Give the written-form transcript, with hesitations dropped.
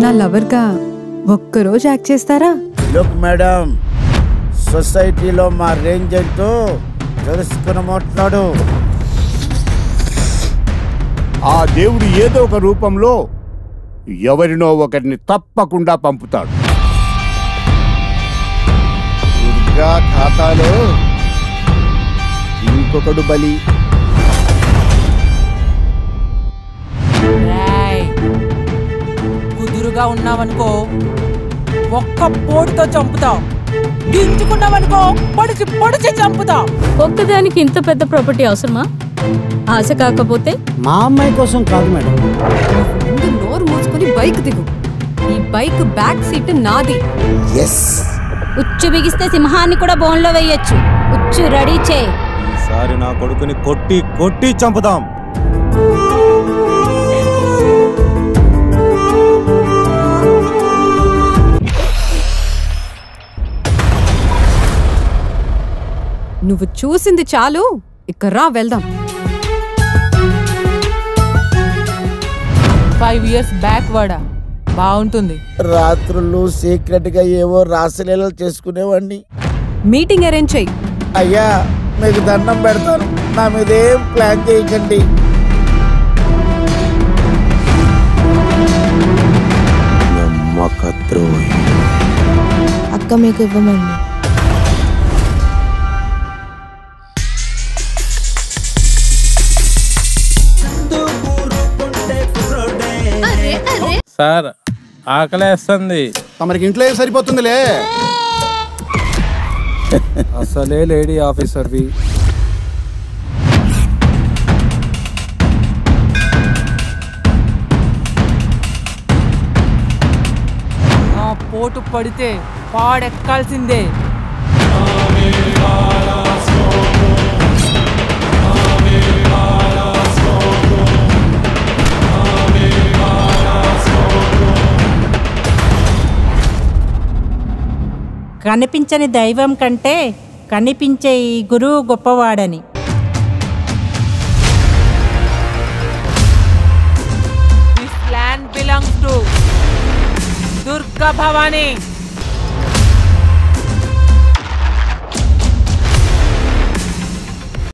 నా లవర్గా ఒక్కరోజు యాక్ట్ చేస్తారా? లుక్ మేడం, సొసైటీలో మా రేంజ్ ఎంతో తెలుసుకుని మాట్లాడు. ఆ దేవుడు ఏదో ఒక రూపంలో ఎవరినో ఒకరిని తప్పకుండా పంపుతాడు. దుర్గా ఖాతాలో ఇంకొకడు బలి. కుదురుగా ఉన్నావనుకో ఒక్క పోటుతో చంపుతావు, దించుకున్నావనుకో పొడిచి పొడిచి చంపుతావు. ఒక్కదానికి ఇంత పెద్ద ప్రాపర్టీ అవసరమా? ఆశ కాకపోతే మా అమ్మాయి కోసం కాదు మేడం. ముందు నోరు మూసుకొని బైక్ దిగు. ఈ బైక్ బ్యాక్ సీట్ నాది. ఉచ్చు బిగిస్తే సింహాన్ని కూడా బోన్లో వేయొచ్చు. ఉచ్చు రెడీ చే. ఈసారి నా కొడుకుని కొట్టి కొట్టి చంపుదాం. నువ్వు చూసింది చాలు, ఇక రా వెళ్దాం. 5 years బ్యాక్ వాడా బాగుంటుంది. రాత్రులు సీక్రెట్ గా ఏవో రాసలీలలు చేసుకునేవాడిని. మీటింగ్ అరేంజ్ చెయ్యి. అయ్యా మీకు దండం పెడతాను, నా మీద ఏం ప్లాన్ చేయకండి. అక్క మీకు ఇవ్వమండి. సార్ ఆకలేస్తుంది. తమరికి ఇంట్లో ఏం సరిపోతుందిలే. అసలే లేడీ ఆఫీసర్వి. ఆ పోటు పడితే పాడెక్కాల్సిందే. కనిపించని దైవం కంటే కనిపించే ఈ గురువు గొప్పవాడని. This land belongs to Durga Bhavani.